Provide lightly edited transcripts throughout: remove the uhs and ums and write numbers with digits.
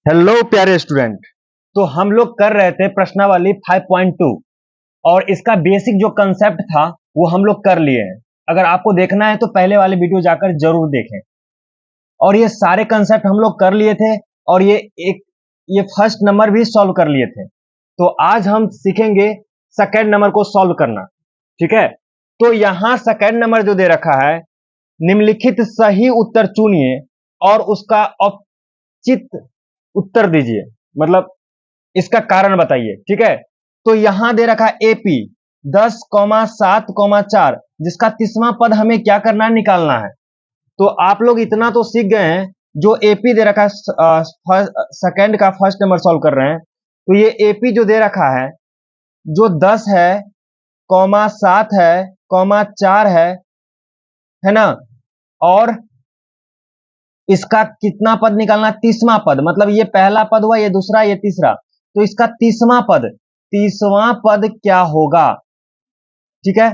Hello प्यारे student. तो हम लोग कर रहे थे प्रश्नावली 5.2 और इसका बेसिक जो कंसेप्ट था वो हम लोग कर लिए हैं। अगर आपको देखना है तो पहले वाले वीडियो जाकर जरूर देखें। और ये सारे कंसेप्ट हम लोग कर लिए थे और ये फर्स्ट नंबर भी सॉल्व कर लिए थे। तो आज हम सीखेंगे सेकेंड नंबर को सॉल्व करना। ठीक है, तो यहां सेकेंड नंबर जो दे रखा है, निम्नलिखित सही उत्तर चुनिए और उसका औचित्य उत्तर दीजिए, मतलब इसका कारण बताइए। ठीक है, तो यहां दे रखा है एपी 10,7,4 जिसका 30वां पद हमें क्या करना है, निकालना है। तो आप लोग इतना तो सीख गए हैं, जो एपी दे रखा है सेकंड का फर्स्ट नंबर सॉल्व कर रहे हैं। तो ये एपी जो दे रखा है, जो 10 है, 7 है, 4 है ना, और इसका कितना पद निकालना, 30वां पद, मतलब ये पहला पद हुआ, ये दूसरा, ये तीसरा। तो इसका 30वां पद क्या होगा। ठीक है,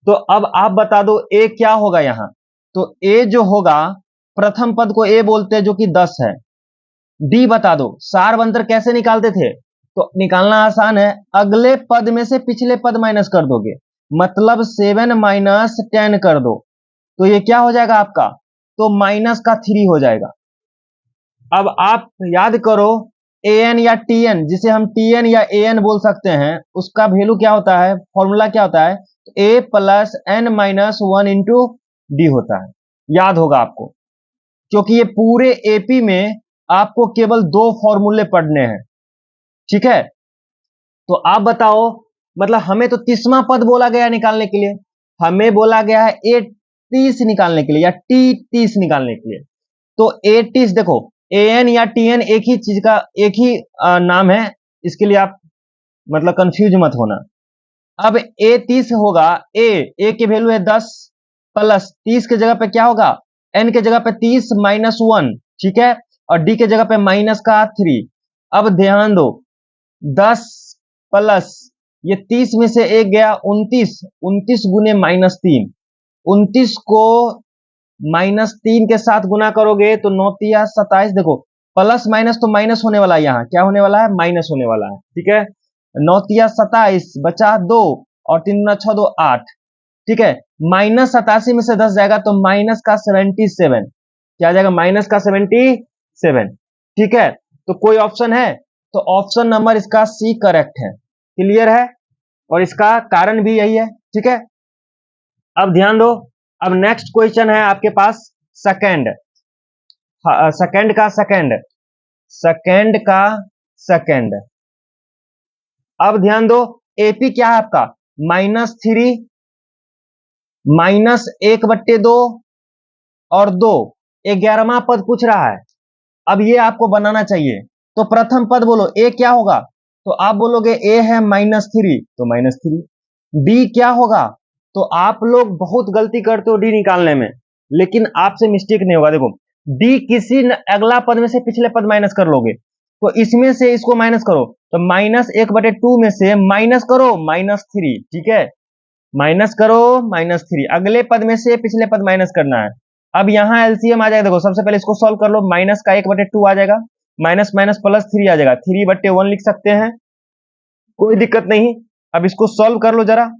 तो अब आप बता दो ए क्या होगा यहां। तो ए जो होगा, प्रथम पद को ए बोलते हैं जो कि 10 है। डी बता दो, सार बंतर कैसे निकालते थे, तो निकालना आसान है, अगले पद में से पिछले पद माइनस कर दोगे, मतलब 7 माइनस 10 कर दो, तो ये क्या हो जाएगा आपका, तो माइनस का 3 हो जाएगा। अब आप याद करो, an या tn, जिसे हम tn या an बोल सकते हैं, उसका वैल्यू क्या होता है, फॉर्मूला क्या होता है, a plus n minus 1 into D होता है। याद होगा आपको, क्योंकि ये पूरे एपी में आपको केवल 2 फॉर्मूले पढ़ने हैं। ठीक है, तो आप बताओ, मतलब हमें तो 30वां पद बोला गया निकालने के लिए, हमें बोला गया है ए 30 निकालने के लिए या टी 30 निकालने के लिए। तो ए 30 देखो, एन या टीएन एक ही चीज का एक ही नाम है, इसके लिए आप मतलब कंफ्यूज मत होना। अब ए 30 होगा, ए की वैल्यू है 10 प्लस 30 के जगह पे क्या होगा, एन के जगह पे 30 माइनस 1। ठीक है, और डी के जगह पे माइनस का 3। अब ध्यान दो, 10 प्लस ये 30 में से एक गया 29, 29 गुने माइनस 3, 29 को -3 के साथ गुना करोगे तो 9×3 = 27। देखो, प्लस माइनस तो माइनस होने वाला है, यहाँ क्या होने वाला है, माइनस होने वाला है। ठीक है, 9×3 = 27 बचा 2 और 3×6 = 8। ठीक है, -87 में से 10 जाएगा तो माइनस का 77, क्या आ जाएगा, माइनस का 77। ठीक है, तो कोई ऑप्शन है, तो ऑप्शन नंबर इसका सी करेक्ट है। क्लियर है, और इसका कारण भी यही है। ठीक है, अब ध्यान दो, अब नेक्स्ट क्वेश्चन है आपके पास सेकंड, सेकंड का सेकंड, सेकंड का सेकंड। अब ध्यान दो, एपी क्या है आपका, -3 -1/2 और 2, 11वां पद पूछ रहा है। अब ये आपको बनाना चाहिए, तो प्रथम पद बोलो, ए क्या होगा, तो आप बोलोगे ए है -3, तो -3। डी क्या होगा, तो आप लोग बहुत गलती करते हो डी निकालने में, लेकिन आपसे मिस्टेक नहीं होगा। देखो, डी किसी अगला पद में से पिछले पद माइनस कर लोगे, तो इसमें से इसको माइनस करो, तो -1/2 में से माइनस करो -3। ठीक है, माइनस करो -3, अगले पद में से पिछले पद माइनस करना है। अब यहां एलसीएम आ जाएगा, देखो सबसे पहले इसको सॉल्व कर लो, माइनस का 1/2 आ जाएगा, माइनस माइनस प्लस 3 आ जाएगा, 3/1 लिख सकते हैं, कोई दिक्कत नहीं। अब इसको सॉल्व कर लो जरा,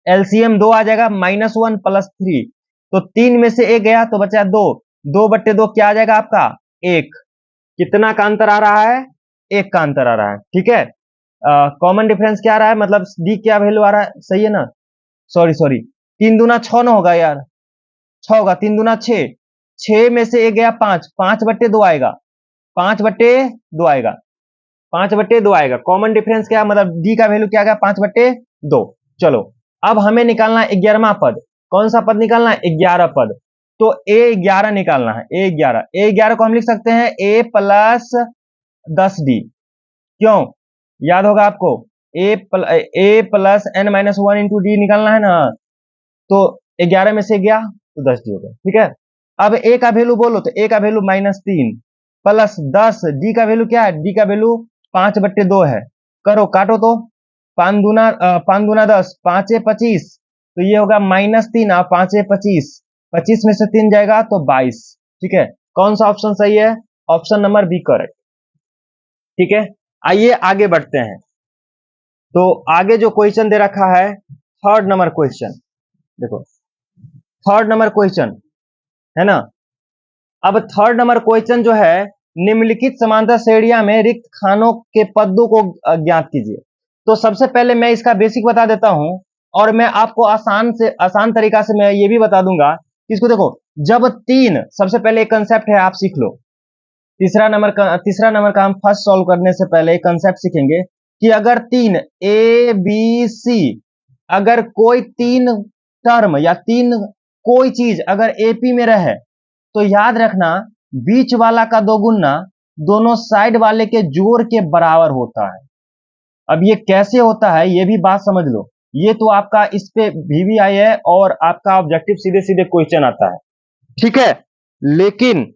एलसीएम 2 आ जाएगा, -1 + 3, तो 3 में से 1 गया तो बचा 2, 2/2 क्या आ जाएगा आपका, 1। कितना का अंतर आ रहा है, 1 का अंतर आ रहा है। ठीक है, कॉमन डिफरेंस क्या आ रहा है, मतलब डी क्या वैल्यू आ रहा है, सही है ना, सॉरी सॉरी, 3 दूना 6 ना होगा यार, 6 होगा, 3 दूना 6, 6 में से 1 गया 5, 5/2 आएगा, 5/2 आएगा, 5/2 आएगा। कॉमन डिफरेंस क्या, मतलब डी का वैल्यू क्या आ गया, 5/2। चलो, अब हमें निकालना है 11वां पद। कौन सा पद निकालना है, 11 पद। तो A11 निकालना है, A11 को हम लिख सकते हैं a प्लस 10d। क्यों, याद होगा आपको, a plus n-1 into D निकालना है ना, तो 11 में से गया तो 10d हो गया। ठीक है, अब a का वैल्यू बोलो, तो a का वैल्यू -3 प्लस 10, डी का वैल्यू क्या है, डी का वैल्यू 5/2 है। करो, काटो तो, 5 दूना 10, 5×5 = 25, तो ये होगा -3 और 5×25, 25 में से 3 जाएगा तो 22। ठीक है, कौन सा ऑप्शन सही है, ऑप्शन नंबर बी करेक्ट। ठीक है, आइए आगे बढ़ते हैं। तो आगे जो क्वेश्चन दे रखा है, थर्ड नंबर क्वेश्चन देखो, थर्ड नंबर क्वेश्चन है ना। अब थर्ड नंबर क्वेश्चन जो है, निम्नलिखित समांतर श्रेणियां में रिक्त खानों के पदों को ज्ञात कीजिए। तो सबसे पहले मैं इसका बेसिक बता देता हूं, और मैं आपको आसान तरीका से मैं ये भी बता दूंगा कि इसको देखो, जब तीन, सबसे पहले एक कंसेप्ट है, आप सीख लो। तीसरा नंबर का हम फर्स्ट सॉल्व करने से पहले एक कंसेप्ट सीखेंगे कि अगर तीन ए बी सी, अगर कोई तीन टर्म या तीन कोई चीज अगर एपी में रहे, तो याद रखना बीच वाला का दोगुना दोनों साइड वाले के जोड़ के बराबर होता है। अब ये कैसे होता है ये भी बात समझ लो। ये तो आपका इस पे VVI है और आपका ऑब्जेक्टिव सीधे सीधे क्वेश्चन आता है, ठीक है। लेकिन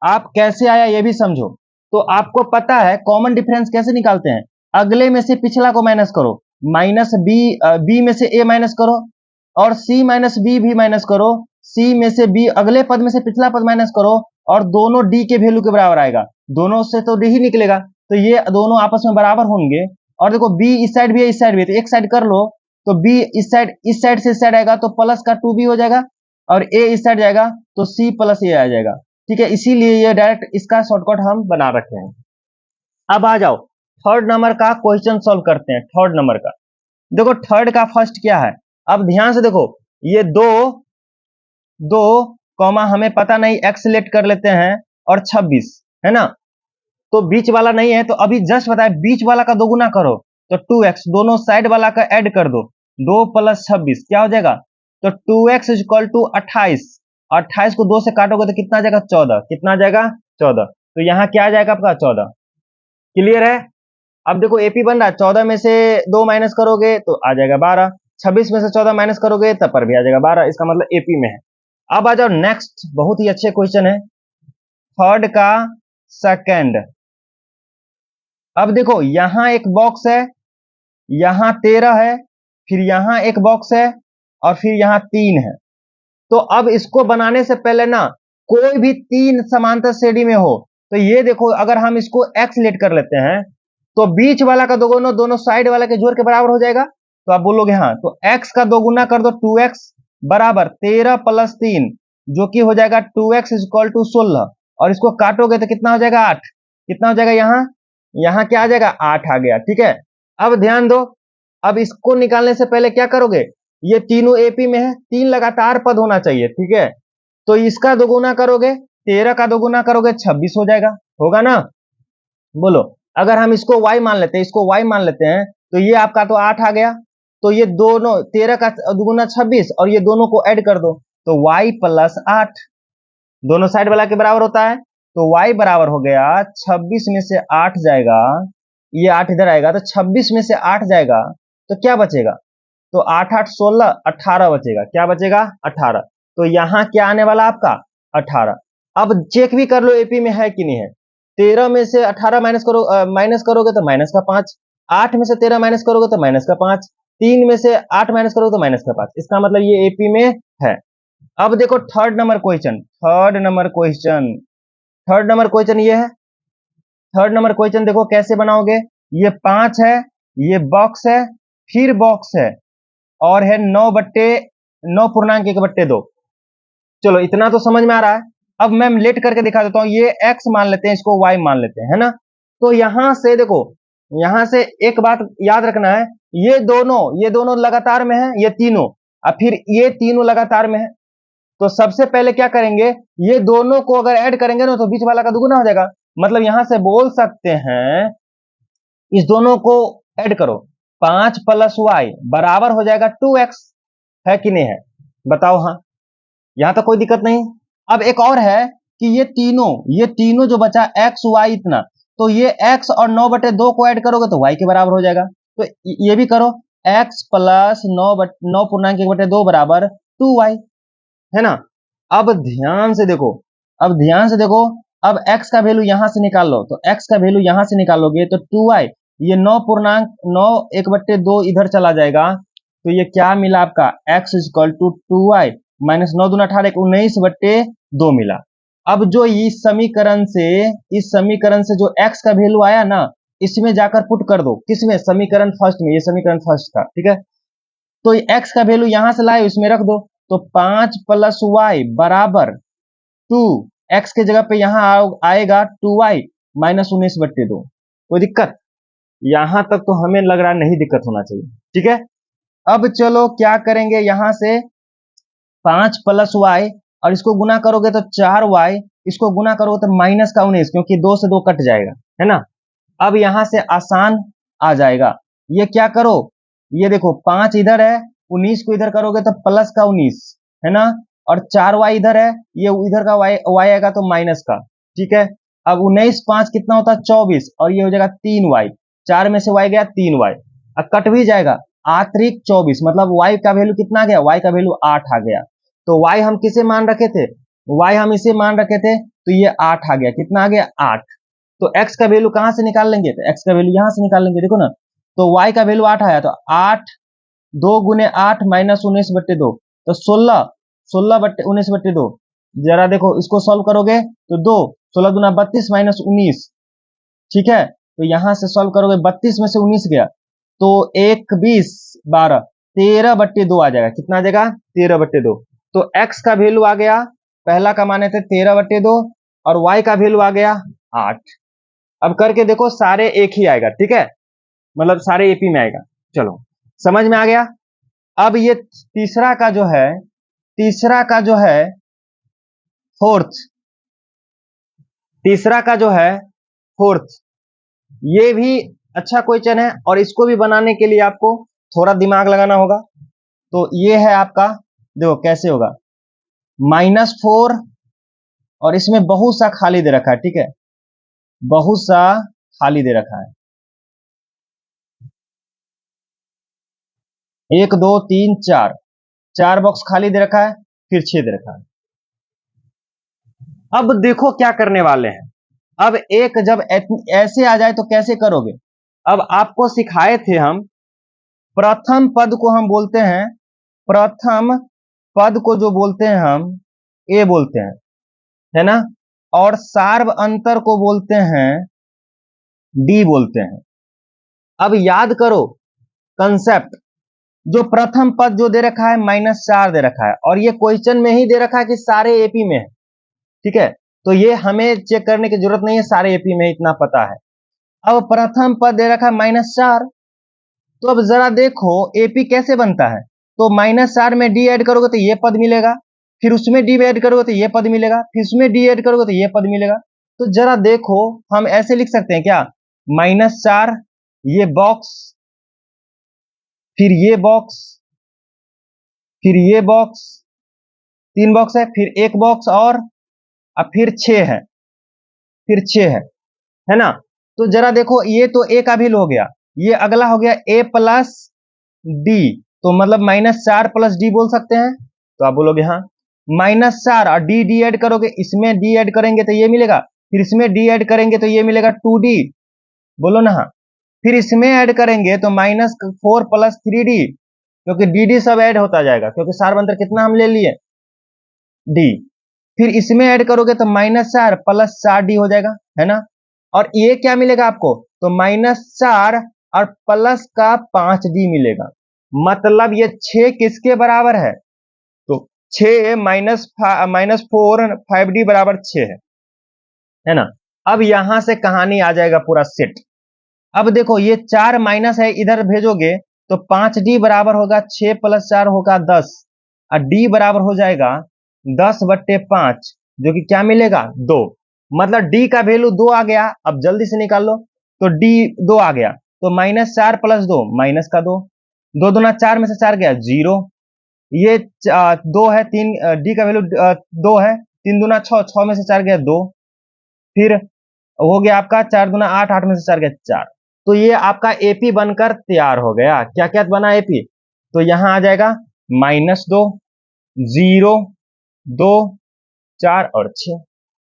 आप कैसे आया ये भी समझो। तो आपको पता है कॉमन डिफरेंस कैसे निकालते हैं, अगले में से पिछला को माइनस करो, माइनस बी में से ए माइनस करो, और सी माइनस बी भी माइनस करो, सी में से बी, अगले पद में से पिछला पद माइनस करो, और दोनों डी के वैल्यू के बराबर आएगा। दोनों से तो डी ही निकलेगा, तो ये दोनों आपस में बराबर होंगे। और देखो बी इस साइड भी है, इस साइड भी है, तो एक साइड कर लो, तो बी इस साइड से इस साइड आएगा तो प्लस का 2b हो जाएगा, और ए इस साइड जाएगा तो सी प्लस ए आ जाएगा, ठीक है। इसीलिए ये डायरेक्ट इसका शॉर्टकट हम बना रखे हैं। अब आ जाओ थर्ड नंबर का क्वेश्चन सॉल्व करते हैं। थर्ड नंबर का देखो, थर्ड का फर्स्ट क्या है, अब ध्यान से देखो, ये दो दो कॉमा हमें पता नहीं, एक्स सिलेक्ट कर लेते हैं, और 26 है ना, तो बीच वाला नहीं है, तो अभी जस्ट बताया बीच वाला का दोगुना करो तो 2x, दोनों साइड वाला का ऐड कर दो, 2 + 26 क्या हो जाएगा, तो 2x = 28, 28 को 2 से काटोगे तो कितना आ जाएगा, 14, कितना आ जाएगा 14, तो यहाँ क्या आ जाएगा आपका 14। क्लियर है। अब देखो एपी बन रहा है, 14 में से 2 माइनस करोगे तो आ जाएगा 12, 26 में से 14 माइनस करोगे तब पर भी आ जाएगा 12, इसका मतलब एपी में है। अब आ जाओ नेक्स्ट, बहुत ही अच्छे क्वेश्चन है, थर्ड का सेकंड। अब देखो यहां एक बॉक्स है, यहां 13 है, फिर यहां एक बॉक्स है, और फिर यहां 3 है। तो अब इसको बनाने से पहले ना, कोई भी तीन समांतर श्रेणी में हो, तो ये देखो अगर हम इसको x लेट कर लेते हैं, तो बीच वाला का दोगुना दोनों साइड वाला के जोड़ के बराबर हो जाएगा। तो आप बोलोगे हाँ, तो x का दोगुना कर दो 2x बराबर 13 + 3, जो कि हो जाएगा 2x = 16, और इसको काटोगे तो कितना हो जाएगा 8, कितना हो जाएगा यहाँ, यहाँ क्या आ जाएगा 8 आ गया, ठीक है। अब ध्यान दो, अब इसको निकालने से पहले क्या करोगे, ये तीनों एपी में है, तीन लगातार पद होना चाहिए, ठीक है। तो इसका दोगुना करोगे, 13 का दोगुना करोगे 26 हो जाएगा, होगा ना। बोलो, अगर हम इसको y मान लेते हैं, इसको y मान लेते हैं, तो ये आपका तो 8 आ गया, तो ये दोनों 13 का दोगुना 26, और ये दोनों को ऐड कर दो, तो y + 8, दोनों साइड वाला के बराबर होता है, तो y बराबर हो गया 26 में से 8 जाएगा, ये 8 इधर आएगा, तो 26 में से 8 जाएगा तो क्या बचेगा, तो 8 8 16, 18 बचेगा, क्या बचेगा 18। तो यहाँ क्या आने वाला आपका 18। अब चेक भी कर लो एपी में है कि नहीं है, 13 में से 18 माइनस करोगे तो माइनस का 5, 8 में से 13 माइनस करोगे तो माइनस का 5, 3 में से 8 माइनस करोगे तो माइनस का 5, इसका मतलब ये एपी में है। अब देखो third number question, third number question ये है। थर्ड नंबर क्वेश्चन देखो कैसे बनाओगे, ये 5 है, ये बॉक्स है, फिर बॉक्स है, और है 9/9.1/2। चलो इतना तो समझ में आ रहा है। अब मैं लेट करके दिखा देता हूं, ये x मान लेते हैं, इसको y मान लेते हैं, है ना। तो यहां से देखो, यहां से एक बात याद रखना है, ये दोनों लगातार में है, ये तीनों, और फिर ये तीनों लगातार में है। तो सबसे पहले क्या करेंगे, ये दोनों को अगर ऐड करेंगे ना, तो बीच वाला का दुगुना हो जाएगा, मतलब यहां से बोल सकते हैं इस दोनों को ऐड करो, 5 + y बराबर हो जाएगा 2x, है कि नहीं है, बताओ हाँ, यहां तक कोई दिक्कत नहीं। अब एक और है कि ये तीनों जो बचा x y इतना, तो ये x और 9/2 को ऐड करोगे तो y के बराबर हो जाएगा, तो ये भी करो, x + 9/2 बराबर 2y, है ना। अब ध्यान से देखो, अब x का वैल्यू यहां से निकाल लो, तो x का वैल्यू यहां से निकालोगे तो 2y, ये 9.9 इधर चला जाएगा, तो ये क्या मिला आपका x = 2y, -9 दूना 18, 19/2 मिला। अब जो इस समीकरण से जो x का वैल्यू आया ना, इसमें जाकर पुट कर दो। किसमें? समीकरण फर्स्ट में। ये समीकरण फर्स्ट था, ठीक है। तो x का वैल्यू यहां से लाए, इसमें रख दो। तो 5 प्लस वाई बराबर 2, x के जगह पे यहां आएगा 2y माइनस 19/2। कोई दिक्कत? यहां तक तो हमें लग रहा नहीं दिक्कत होना चाहिए, ठीक है। अब चलो क्या करेंगे, यहां से 5 प्लस वाई और इसको गुना करोगे तो 4y, इसको गुना करोगे तो माइनस का 19, क्योंकि 2 से 2 कट जाएगा, है ना। अब यहां से आसान आ जाएगा। ये क्या करो, ये देखो 5 इधर है, 19 को इधर करोगे तो प्लस का 19, है ना। और 4y इधर है, ये इधर का y आएगा तो माइनस का, ठीक है। अब 19 5 कितना होता है? 24, और ये हो जाएगा 3y। 4 में से y गया 3y, अब कट भी जाएगा। आतरिक 24 मतलब y का वैल्यू कितना आ गया? y का वैल्यू 8 आ गया। तो y हम किसे मान रखे थे? y हम इसे मान रखे थे, तो ये 8 आ गया। कितना आ गया? 8। तो x का वैल्यू कहां से निकाल लेंगे? तो x का वैल्यू यहां से निकाल लेंगे, देखो ना। तो y का वैल्यू 8 आया, तो 8 2 गुने 8 माइनस 19/2, तो 16, 16/19/2। जरा देखो इसको सॉल्व करोगे तो 2, 16 दूना 32 माइनस 19, ठीक है। तो यहां से सॉल्व करोगे, 32 में से 19 गया तो 1 20 12 13/2 आ जाएगा। कितना आ जाएगा? 13/2। तो x का वैल्यू आ गया, पहला का माने थे 13/2, और y का वैल्यू आ गया 8। अब करके देखो, सारे एक ही आएगा, ठीक है, मतलब सारे एपी में आएगा। चलो समझ में आ गया। अब ये फोर्थ तीसरा का जो है फोर्थ, ये भी अच्छा क्वेश्चन है, और इसको भी बनाने के लिए आपको थोड़ा दिमाग लगाना होगा। तो ये है आपका, देखो कैसे होगा, -4, और इसमें बहुत सा खाली दे रखा है, ठीक है, बहुत सा खाली दे रखा है। 1 2 3 4, 4 बॉक्स खाली दे रखा है, फिर 6 दे रखा है। अब देखो क्या करने वाले हैं। अब एक जब ऐसे आ जाए तो कैसे करोगे? अब आपको सिखाए थे हम, प्रथम पद को हम बोलते हैं, प्रथम पद को जो बोलते हैं हम ए बोलते हैं, है ना। और सार्व अंतर को बोलते हैं डी बोलते हैं। अब याद करो कंसेप्ट, जो प्रथम पद जो दे रखा है -4 दे रखा है, और ये क्वेश्चन में ही दे रखा है कि सारे एपी में है, ठीक है। तो ये हमें चेक करने की जरूरत नहीं है, सारे एपी में इतना पता है। अब प्रथम पद दे रखा है -4, तो अब जरा देखो एपी कैसे बनता है। तो -4 में डी ऐड करोगे तो ये पद मिलेगा, फिर उसमें डी ऐड करोगे तो ये पद मिलेगा, फिर उसमें डी ऐड करोगे तो ये पद मिलेगा। तो जरा देखो, हम ऐसे लिख सकते हैं क्या, -4, ये बॉक्स, फिर ये बॉक्स, फिर ये बॉक्स, 3 बॉक्स है, फिर एक बॉक्स, और अब फिर 6 है, फिर 6 है ना। तो जरा देखो, ये तो ए का भी हो गया, ये अगला हो गया ए प्लस डी, तो मतलब -4 प्लस डी बोल सकते हैं। तो आप बोलोगे हाँ, -4 और डी डी ऐड करोगे, इसमें डी ऐड करेंगे तो ये मिलेगा, फिर इसमें डी ऐड करेंगे तो ये मिलेगा 2d, बोलो ना हाँ। फिर इसमें ऐड करेंगे तो -4 प्लस 3d, क्योंकि डी डी सब ऐड होता जाएगा, क्योंकि सार अंतर कितना हम ले लिए, डी। फिर इसमें ऐड करोगे तो -4 प्लस 4d हो जाएगा, है ना। और ये क्या मिलेगा आपको, तो -4 और प्लस का 5d मिलेगा। मतलब ये 6 किसके बराबर है, तो 6 -4 5d बराबर 6 है ना। अब यहां से कहानी आ जाएगा पूरा सेट। अब देखो ये 4 माइनस है, इधर भेजोगे तो 5d बराबर होगा 6 प्लस 4 होगा 10, और d बराबर हो जाएगा 10/5, जो कि क्या मिलेगा, 2। मतलब d का वैल्यू 2 आ गया। अब जल्दी से निकाल लो, तो d 2 आ गया, तो -4 प्लस 2 माइनस का 2, 2 दूना 4 में से 4 गया 0, ये 2 है, 3 डी का वैल्यू 2 है, 3 दूना 6, 6 में से 4 गया 2, फिर हो गया आपका 4 दूना 8, 8 में से 4 गया 4। तो ये आपका एपी बनकर तैयार हो गया। क्या क्या बना एपी, तो यहां आ जाएगा -2 0 2 4 और 6।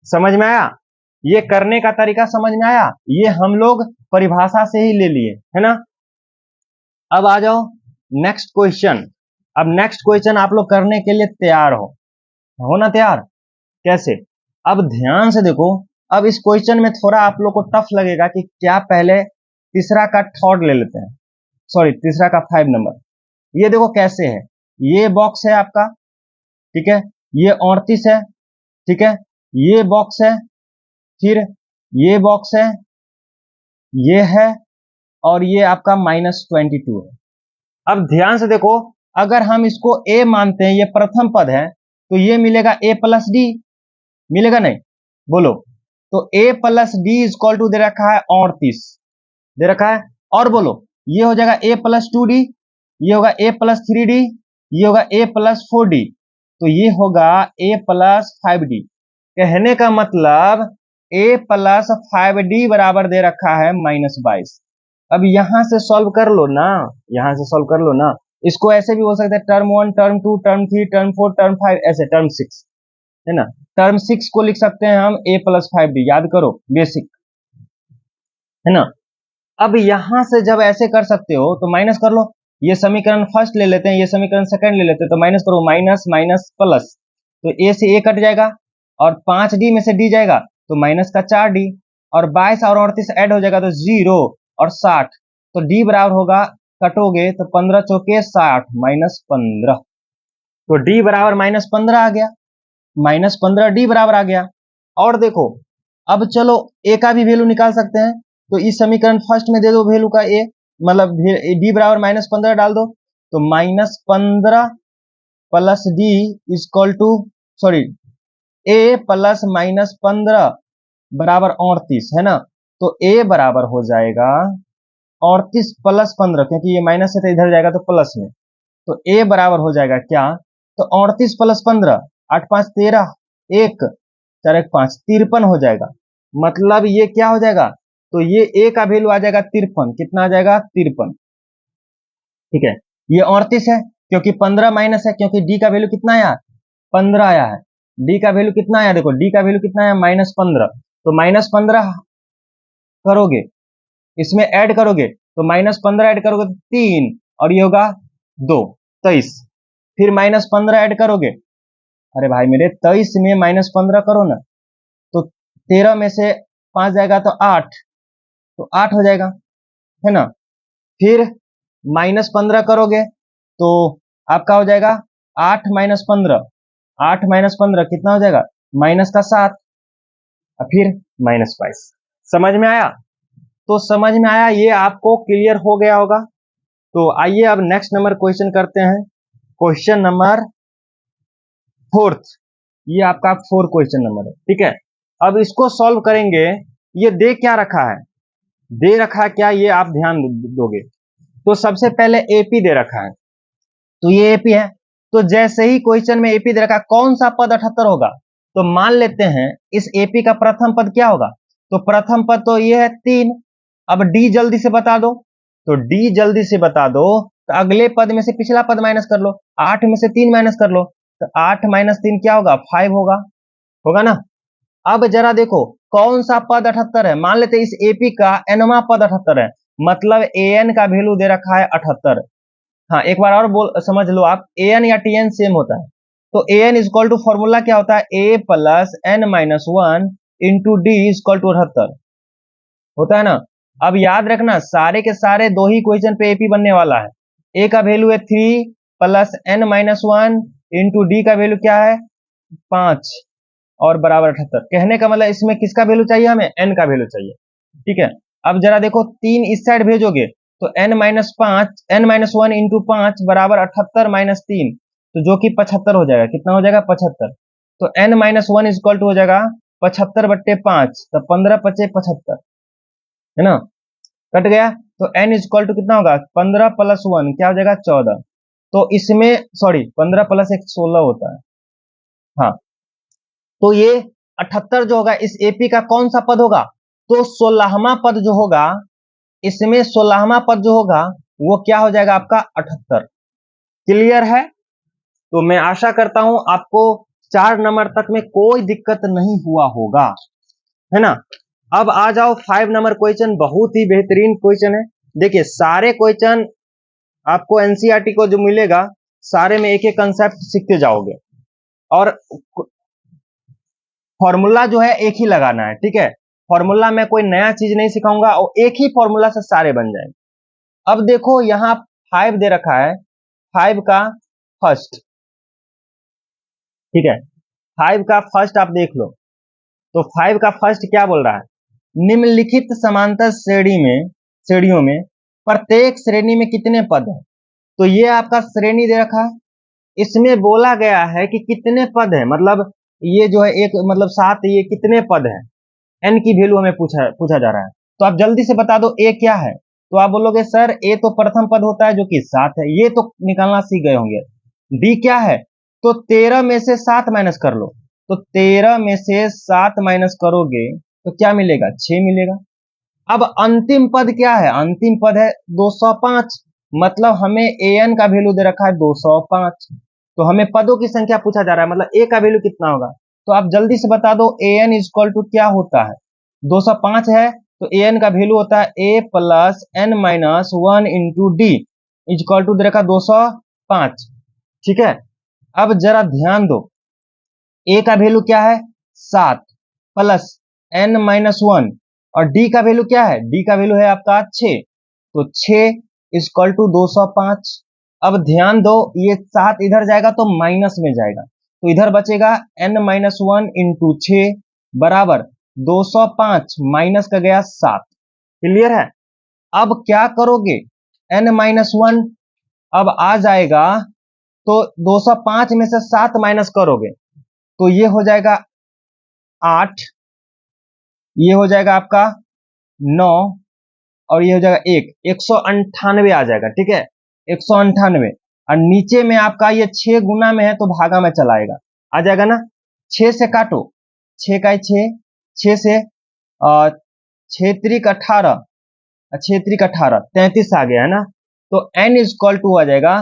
समझ में आया? ये करने का तरीका समझ में आया? ये हम लोग परिभाषा से ही ले लिए, है ना। अब आ जाओ नेक्स्ट क्वेश्चन। अब नेक्स्ट क्वेश्चन आप लोग करने के लिए तैयार हो ना तैयार? कैसे? अब ध्यान से देखो, अब इस क्वेश्चन में थोड़ा आप लोग को टफ लगेगा कि क्या पहले तीसरा का थर्ड ले लेते हैं, सॉरी तीसरा का 5 नंबर। ये देखो कैसे है, ये बॉक्स है आपका, ठीक है, ये 38 है, ठीक है, ये बॉक्स है, फिर ये बॉक्स है, ये है, और ये आपका -22 है। अब ध्यान से देखो, अगर हम इसको a मानते हैं, ये प्रथम पद है, तो ये मिलेगा a प्लस डी, मिलेगा नहीं, बोलो। तो a plus D is equal to दे रखा है 38, दे रखा है, और बोलो ये हो जाएगा a प्लस 2d, ये होगा a प्लस 3d, ये होगा a प्लस 4d, तो ये होगा a प्लस 5d। कहने का मतलब a प्लस 5d बराबर दे रखा है -22। अब यहां से सॉल्व कर लो ना, यहां से सॉल्व कर लो ना। इसको ऐसे भी हो सकता है, term 1, term 2, term 3, term 4, term 5, ऐसे टर्म 6, है ना। टर्म 6 को लिख सकते हैं हम a प्लस 5d, याद करो बेसिक, है ना। अब यहां से जब ऐसे कर सकते हो तो माइनस कर लो, ये समीकरण फर्स्ट ले लेते हैं, ये समीकरण सेकंड ले लेते हैं, तो माइनस करो, माइनस माइनस प्लस, तो a से a कट जाएगा, और 5d में से d जाएगा, तो माइनस का 4d, और 22 और 38 ऐड हो जाएगा तो 0 और 60, तो d बराबर होगा, कटोगे तो 15 चौके 60 -15, तो d बराबर -15 आ गया, -15d बराबर आ गया। और देखो, अब चलो a का भी वैल्यू निकाल सकते हैं, तो इस समीकरण फर्स्ट में दे दो वैल्यू का a, मतलब d बराबर -15 डाल दो, तो -15 plus d equal to, sorry a plus -15 बराबर 38, है ना। तो a बराबर हो जाएगा 38 प्लस 15, क्योंकि ये माइनस है तो इधर जाएगा तो प्लस में, तो a बराबर हो जाएगा क्या, तो 38 प्लस 15, 8 5 13, 1 4 1 5, 53 हो जाएगा। मतलब ये क्या हो जाएगा, तो ये a का वैल्यू आ जाएगा 53, कितना आ जाएगा 53, ठीक है। ये 38 है, क्योंकि 15 माइनस है, क्योंकि d का वैल्यू कितना आया, 15 आया है, d का वैल्यू कितना आया, देखो d का वैल्यू कितना आया -15, तो -15 करोगे, इसमें ऐड करोगे, तो -15 ऐड करोगे तो 3, और ये होगा 2, 23, फिर -15 ऐड करोगे, अरे भाई मेरे 23 में -15 करो ना, तो 13 में से 5 जाएगा तो 8, तो 8 हो जाएगा, है ना। फिर -15 करोगे तो आपका हो जाएगा 8 -15, 8 -15 कितना हो जाएगा, माइनस का 7, और फिर -22। समझ में आया, तो समझ में आया, ये आपको क्लियर हो गया होगा। तो आइए अब नेक्स्ट नंबर क्वेश्चन करते हैं, क्वेश्चन नंबर 4, ये आपका 4 क्वेश्चन नंबर है, ठीक है। अब इसको सॉल्व करेंगे, ये दे क्या रखा है, दे रखा क्या, ये आप ध्यान दोगे। तो सबसे पहले एपी दे रखा है, तो ये एपी है, तो जैसे ही क्वेश्चन में एपी दे रखा है, कौन सा पद 78 होगा, तो मान लेते हैं इस एपी का प्रथम पद क्या होगा, तो प्रथम पद तो ये है 3। अब डी जल्दी से बता दो, तो डी जल्दी से बता दो, तो अगले पद में से पिछला पद माइनस कर लो, 8 में से 3 माइनस कर लो, तो 8 - 3 क्या होगा, 5 होगा, होगा ना। अब जरा देखो कौन सा पद 78 है, मान लेते इस एपी का एनवा पद 78 है, मतलब एन का वैल्यू दे रखा है 78। हाँ एक बार और बोल समझ लो आप, एन या टीएन सेम होता है, तो n is equal to formula क्या होता है, a plus n - 1 into d is equal to 78, होता है ना। अब याद रखना सारे के सारे दो ही क्वेश्चन पे एपी बनने वाला है, ए का वैल्यू है 3 प्लस n - 1 इंटू डी का वैल्यू क्या है 5, और बराबर 78। कहने का मतलब इसमें किसका वैल्यू चाहिए, हमें n का वैल्यू चाहिए, ठीक है। अब जरा देखो 3 इस साइड भेजोगे, तो n - 1 इंटू 5 बराबर 78 - 3, तो जो कि 75 हो जाएगा, कितना हो जाएगा 75, तो n - 1 इज इक्वल टू हो जाएगा 75/5, तो 15 × 5 = 75, है ना, कट गया। तो n इज इक्वल टू कितना होगा, 15 + 1 क्या हो जाएगा 14, तो इसमें सॉरी 15 + 1 16 होता है, हाँ। तो ये 78 जो होगा इस एपी का कौन सा पद होगा, तो 16वां पद जो होगा, इसमें 16वां पद जो होगा वो क्या हो जाएगा आपका 78। क्लियर है, तो मैं आशा करता हूं आपको 4 नंबर तक में कोई दिक्कत नहीं हुआ होगा, है ना। अब आ जाओ 5 नंबर क्वेश्चन, बहुत ही बेहतरीन क्वेश्चन है। देखिए सारे क्वेश्चन आपको एनसीईआरटी को जो मिलेगा, सारे में एक एक कंसेप्ट सीखते जाओगे, और फॉर्मूला जो है एक ही लगाना है, ठीक है। फॉर्मूला में कोई नया चीज नहीं सिखाऊंगा और एक ही फॉर्मूला से सारे बन जाएंगे। अब देखो यहाँ 5 दे रखा है, 5 का फर्स्ट, ठीक है। 5 का फर्स्ट आप देख लो, तो 5 का फर्स्ट क्या बोल रहा है, निम्नलिखित समांतर श्रेणियों में प्रत्येक श्रेणी में कितने पद हैं। तो ये आपका श्रेणी दे रखा है, इसमें बोला गया है कि कितने पद हैं, मतलब ये जो है एक मतलब 7, ये कितने पद हैं, n की वैल्यू हमें पूछा जा रहा है। तो आप जल्दी से बता दो a क्या है। तो आप बोलोगे सर a तो प्रथम पद होता है जो कि 7 है, ये तो निकालना सीख गए होंगे। b क्या है, तो 13 में से 7 माइनस कर लो, तो 13 में से 7 माइनस करोगे तो क्या मिलेगा, 6 मिलेगा। अब अंतिम पद क्या है, अंतिम पद है 205, मतलब हमें an का वैल्यू दे रखा है 205, तो हमें पदों की संख्या पूछा जा रहा है, मतलब a का वैल्यू कितना होगा। तो आप जल्दी से बता दो an इक्वल टू क्या होता है, 205 है तो an का वैल्यू होता है a plus n minus 1 into D equal to दे रखा 205, ठीक है। अब जरा ध्यान दो, a का वैल्यू क्या है 7 प्लस n माइनस 1 और d का वैल्यू क्या है, d का वैल्यू है आपका 6, तो 6 इक्वल टू 205। अब ध्यान दो, ये 7 इधर जाएगा तो माइनस में जाएगा, तो इधर बचेगा n माइनस 1 इंटू 6 बराबर 205 माइनस का गया 7। क्लियर है। अब क्या करोगे, n माइनस 1 अब आ जाएगा, तो 205 में से 7 माइनस करोगे तो ये हो जाएगा 8, ये हो जाएगा आपका 9 और ये हो जाएगा 198 आ जाएगा, ठीक है, 198। और नीचे में आपका ये 6 गुना में है तो भागा में चलाएगा, आ जाएगा ना। 6 से काटो, 6 का 6, 6 से 6 त्रिक 18, 6 त्रिक 18, 33 आ गया है ना। तो n इक्वल टू आ जाएगा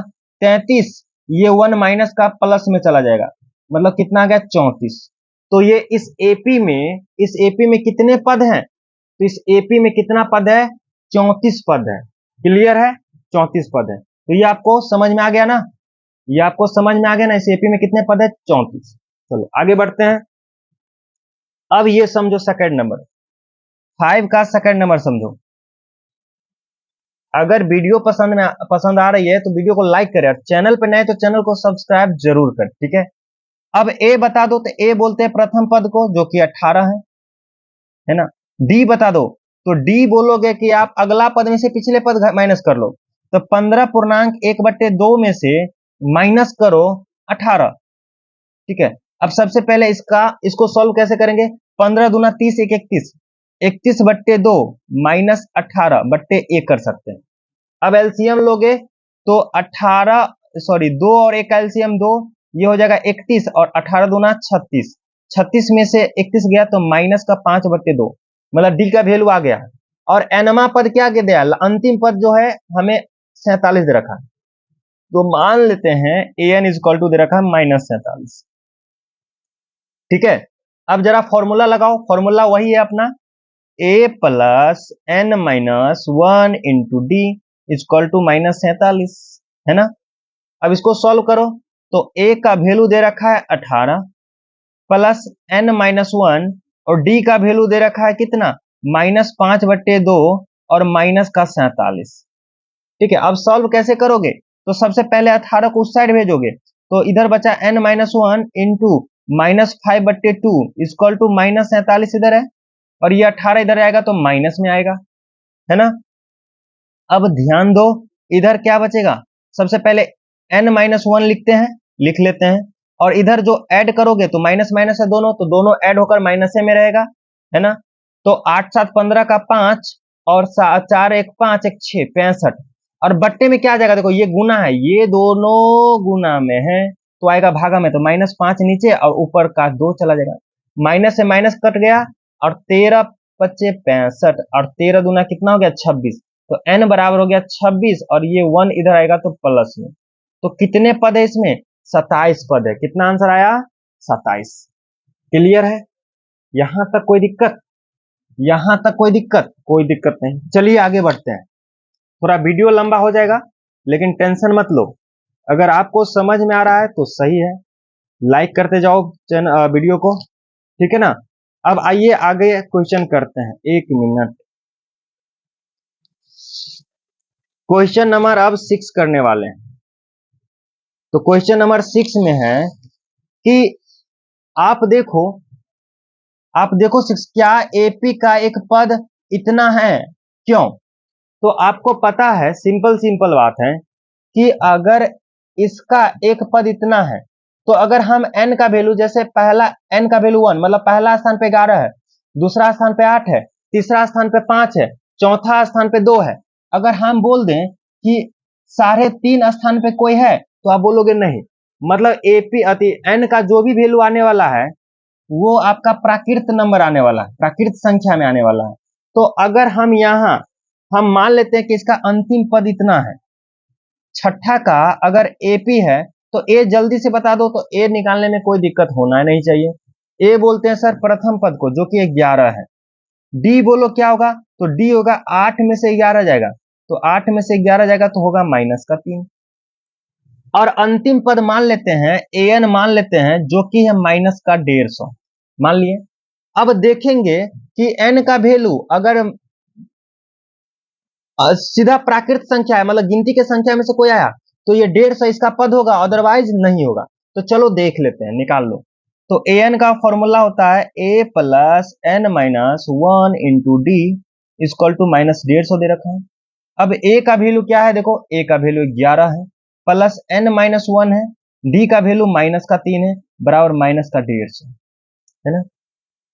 33, ये 1 माइनस का प्लस में चला जाएगा, मतलब कितना आ गया 34। तो ये इस एपी में कितने पद हैं, तो इस एपी में कितना पद है, 34 पद है। क्लियर है, 34 पद है। तो ये आपको समझ में आ गया ना, ये आपको समझ में आ गया ना, इस एपी में कितने पद है, 34। चलो आगे बढ़ते हैं। अब ये समझो सेकंड नंबर, 5 का सेकंड नंबर समझो। अगर वीडियो पसंद आ रही है तो वीडियो को लाइक करें, और चैनल पर नए तो चैनल को सब्सक्राइब जरूर करें, ठीक है। अब ए बता दो, तो ए बोलते हैं प्रथम पद को जो कि 18 है ना। डी बता दो, तो डी बोलोगे कि आप अगला पद में से पिछले पद माइनस कर लो, तो 15.1/2 में से माइनस करो 18, ठीक है। अब सबसे पहले इसको सॉल्व कैसे करेंगे, 15 दूना 30, 31, 31/2 माइनस 18/1 कर सकते हैं। अब एलसीएम लोगे तो 18, सॉरी 2 और 1 का एलसीएम 2, ये हो जाएगा 31 और 18 दूना 36, 36 में से 31 गया तो माइनस का 5/2, मतलब डी का वैल्यू आ गया। और एनमा पद क्या दिया, अंतिम पद जो है हमें 47 दे रखा, तो मान लेते हैं an इक्वल टू दे रखा है -47, ठीक है। अब जरा फॉर्मूला लगाओ, फॉर्मूला वही है अपना a plus n minus 1 into D equal to -47, है ना। अब इसको सॉल्व करो, तो a का वैल्यू दे रखा है 18 प्लस n माइनस 1 और d का वैल्यू दे रखा है कितना, -5/2 और माइनस का 47, ठीक है। अब सॉल्व कैसे करोगे, तो सबसे पहले 18 को उस साइड भेजोगे, तो इधर बचा n minus 1 into -5/2 equal to -47 इधर है, और ये 18 इधर आएगा तो माइनस में आएगा, है ना। अब ध्यान दो, इधर क्या बचेगा, सबसे पहले n माइनस 1 लिख लेते हैं, और इधर जो ऐड करोगे तो माइनस माइनस है दोनों, तो दोनों ऐड होकर माइनस में रहेगा, है ना। तो 8 7 15 का 5 और 4 1 5 1 6 65, और बट्टे में क्या आ जाएगा, देखो ये गुना है, ये दोनों गुना में है तो आएगा भागा में, तो -5 नीचे और ऊपर का 2 चला जाएगा, माइनस से माइनस कट गया, और 13 25 65 और 13 दूना कितना हो गया 26, तो n बराबर हो गया 26, और ये 1 इधर आएगा तो प्लस में। तो कितने पद है इसमें, 27 पद है। कितना आंसर आया, 27। क्लियर है, यहां तक कोई दिक्कत, यहां तक कोई दिक्कत नहीं। चलिए आगे बढ़ते हैं, थोड़ा वीडियो लंबा हो जाएगा लेकिन टेंशन मत लो, अगर आपको समझ में आ रहा है तो सही है, लाइक करते जाओ वीडियो को, ठीक है ना। अब आइए आगे क्वेश्चन करते हैं, 1 मिनट। क्वेश्चन नंबर अब 6 करने वाले हैं। तो क्वेश्चन नंबर 6 में है कि आप देखो, क्या एपी का एक पद इतना है, क्यों? तो आपको पता है, सिंपल सिंपल बात है कि अगर इसका एक पद इतना है, तो अगर हम n का वैल्यू, जैसे पहला n का वैल्यू 1, मतलब पहला स्थान पे 11 है, दूसरा स्थान पे 8 है, तीसरा स्थान पे 5 है, चौथा स्थान पे 2 है। अगर हम बोल दें कि 3.5 स्थान पे कोई है, तो आप बोलोगे नहीं, मतलब एपी अति n का जो भी वैल्यू आने वाला है वो आपका प्राकृत नंबर आने वाला है, प्राकृत संख्या में आने वाला है। तो अगर हम यहाँ हम मान लेते हैं कि इसका अंतिम पद इतना है, छठा का अगर एपी है, तो ए जल्दी से बता दो, तो ए निकालने में कोई दिक्कत होना नहीं चाहिए। ए बोलते हैं सर प्रथम पद को, जो कि 11 है। डी बोलो क्या होगा, तो डी होगा 8 में से 11 जाएगा, तो 8 में से 11 जाएगा तो होगा -3। और अंतिम पद मान लेते हैं, एन मान लेते हैं, जो कि है -150 मान लिए। अब देखेंगे कि n का वैल्यू अगर सीधा प्राकृत संख्या है, मतलब गिनती के संख्या में से कोई आया, तो ये 150 इसका पद होगा, अदरवाइज नहीं होगा। तो चलो देख लेते हैं, निकाल लो। तो an का फॉर्मूला होता है a plus n minus 1 into D equal to -150 दे रखा है। अब a का वैल्यू क्या है, देखो a का वैल्यू 11 है, प्लस n माइनस 1 है, d का वैल्यू -3 है, बराबर -150 है ना।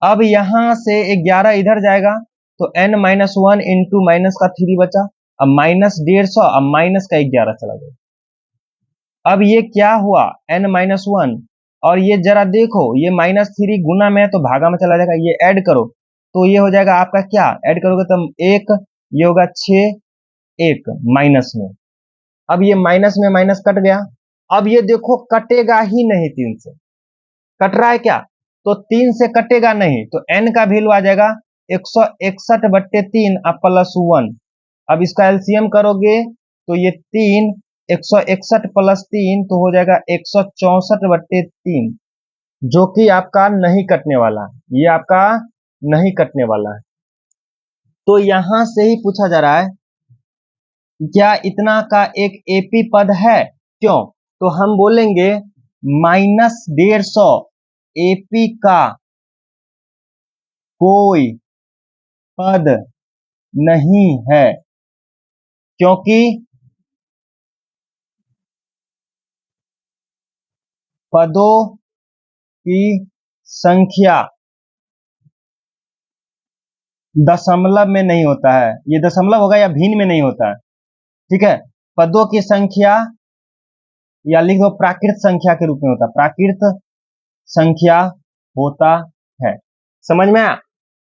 अब यहां से 11 इधर जाएगा, तो n माइनस 1 इंटू -3 बचा, अब -150, अब -11 चला गया। अब ये क्या हुआ, n माइनस 1, और ये जरा देखो, ये -3 गुना में है तो भागा में चला जाएगा, ये ऐड करो तो ये हो जाएगा आपका क्या, ऐड करोगे तो 1, ये होगा 6, 1 माइनस में। अब ये माइनस में माइनस कट गया। अब ये देखो कटेगा ही नहीं, 3 से कट रहा है क्या, तो 3 से कटेगा नहीं, तो n का वैल्यू आ जाएगा 161/3 प्लस 1। अब इसका एलसीएम करोगे तो ये 3, 161 प्लस 3 तो हो जाएगा 164/3, जो कि आपका नहीं कटने वाला है, ये आपका नहीं कटने वाला है। तो यहां से ही पूछा जा रहा है क्या इतना का एक एपी पद है, क्यों? तो हम बोलेंगे -150 एपी का कोई पद नहीं है, क्योंकि पदों की संख्या दशमलव में नहीं होता है, ये दशमलव होगा या भिन्न में नहीं होता है, ठीक है। पदों की संख्या या लिख दो प्राकृत संख्या के रूप में होता है, प्राकृत संख्या होता है। समझ में आया?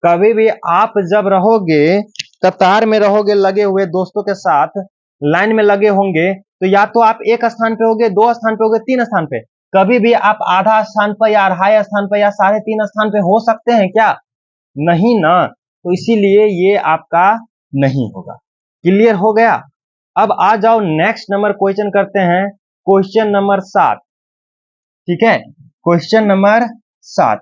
कभी भी आप जब रहोगे, कतार में रहोगे, लगे हुए दोस्तों के साथ लाइन में लगे होंगे, तो या तो आप एक स्थान पे होगे, 2 स्थान पे होगे, 3 स्थान पे, कभी भी आप आधा स्थान पर या अढ़ाई स्थान पर या 3.5 स्थान पे हो सकते हैं क्या? नहीं ना, तो इसीलिए ये आपका नहीं होगा। क्लियर हो गया? अब आ जाओ नेक्स्ट नंबर क्वेश्चन करते हैं, क्वेश्चन नंबर 7। ठीक है, क्वेश्चन नंबर 7।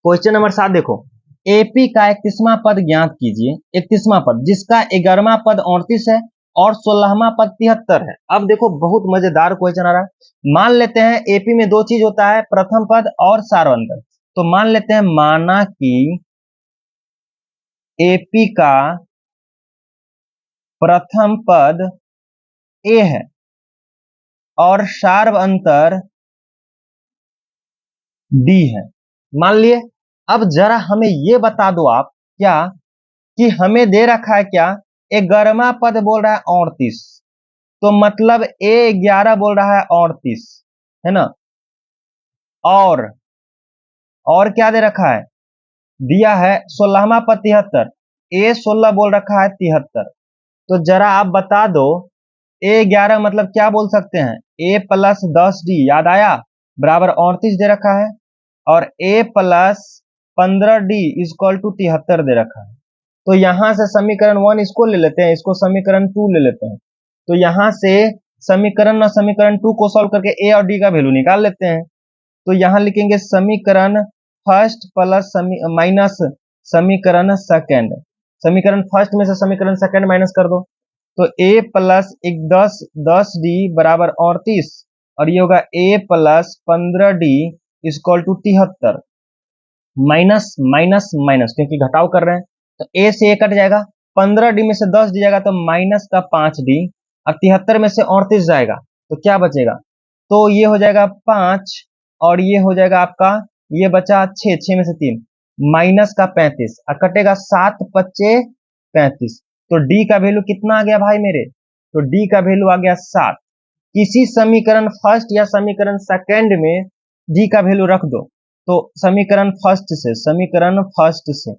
क्वेश्चन नंबर 7 देखो, एपी का 31वां पद ज्ञात कीजिए। 31वां पद जिसका 11वां पद 38 है और 16वां पद 73 है। अब देखो बहुत मजेदार क्वेश्चन आ रहा है। मान लेते हैं एपी में 2 चीज होता है, प्रथम पद और सार्वंतर। तो मान लेते हैं, माना कि एपी का प्रथम पद ए है और सार्वंतर डी है, मान लिए। अब जरा हमें ये बता दो आप क्या, कि हमें दे रखा है क्या, 11वां पद बोल रहा है 38, तो मतलब ए 11 बोल रहा है 38 है ना, और क्या दे रखा है, दिया है 16वां पद 73, ए 16 बोल रखा है 73। तो जरा आप बता दो, ए 11 मतलब क्या बोल सकते हैं, ए प्लस 10 डी, याद आया, बराबर 38 दे रखा है, और ए प्लस 15 डी इक्वल टू 73 दे रखा है। तो यहां से समीकरण 1 इसको ले लेते हैं, इसको समीकरण 2 ले लेते हैं। तो यहां से समीकरण 2 को सॉल्व करके ए और डी का वैल्यू निकाल लेते हैं। तो यहां लिखेंगे समीकरण फर्स्ट प्लस माइनस समीकरण सेकंड, समीकरण फर्स्ट में से समीकरण सेकंड माइनस कर दो, तो a प्लस 10d बराबर 38, और ये होगा a plus 15d equal to 73, minus minus minus क्योंकि घटाव कर रहे हैं तो a से a कट जाएगा, 15d में से 10d जाएगा तो माइनस का 5d, और 73 में से 38 जाएगा तो क्या बचेगा, तो ये हो जाएगा 5, और ये हो जाएगा आपका, ये बचा 6, 6 में से 3 माइनस का 35, और कटेगा 7 पच्चे 35, तो d का वैल्यू कितना आ गया भाई मेरे, तो d का वैल्यू आ गया 7। किसी समीकरण फर्स्ट या समीकरण सेकंड में d का वैल्यू रख दो, तो समीकरण फर्स्ट से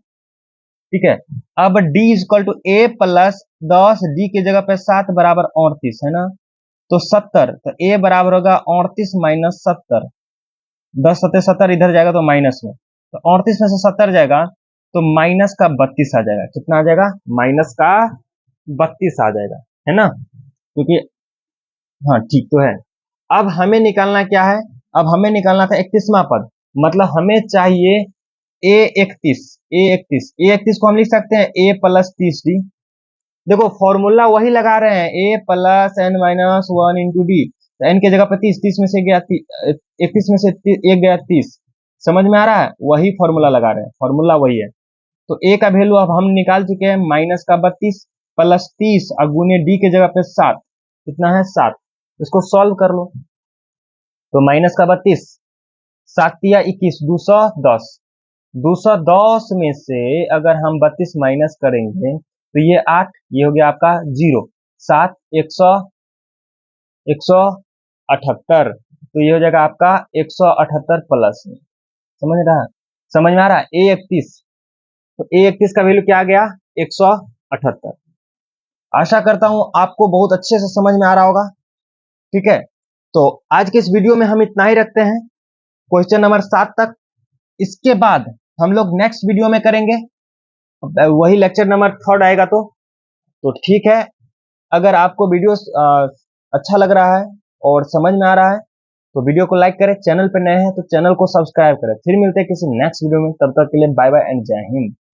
ठीक है। अब d equal to a plus 10, d की जगह पे 7 बराबर 38 है ना, तो 70, तो a बराबर होगा 38 माइनस 70, 10 सत्ते 70 इधर जाएगा तो माइनस में, तो 38 में से 70 जाएगा तो माइनस का 32 आ जाएगा, कितना आ जाएगा, माइनस का 32 आ जाएगा, है ना, क्योंकि हाँ ठीक तो है। अब हमें निकालना क्या है, अब हमें निकालना था 31वां पद, मतलब हमें चाहिए a31 को हम लिख सकते हैं a प्लस 30d, देखो फॉर्मूला वही लगा रहे हैं, a plus n minus 1 into D, तो n की जगह पे 30, 30 में से गया 31 में से एक गया 30, समझ में आ रहा है, वही फॉर्मूला लगा रहे हैं, फॉर्मूला वही है। तो a का वैल्यू अब हम निकाल चुके हैं, माइनस का 32 प्लस 30 और गुने d की जगह पे 7, कितना है 7, इसको सॉल्व कर लो, तो माइनस का 32, 7 या 21, 210, 210 में से अगर हम 32 माइनस करेंगे तो ये 8, ये हो गया आपका 0, 7 178, तो ये हो जाएगा आपका 178 प्लस में, समझ में आ रहा है, a31, तो a31 का वैल्यू क्या आ गया 178। आशा करता हूं आपको बहुत अच्छे से समझ में आ रहा होगा, ठीक है। तो आज के इस वीडियो में हम इतना ही रखते हैं, क्वेश्चन नंबर 7 तक, इसके बाद हम लोग नेक्स्ट वीडियो में करेंगे, वही लेक्चर नंबर 3 आएगा, तो ठीक है। अगर आपको वीडियो अच्छा लग रहा है और समझ में आ रहा है तो वीडियो को लाइक करें, चैनल पर नए हैं तो चैनल को सब्सक्राइब करें। फिर मिलते हैं किसी नेक्स्ट वीडियो में, तब तक के लिए बाय बाय एंड जय हिंद।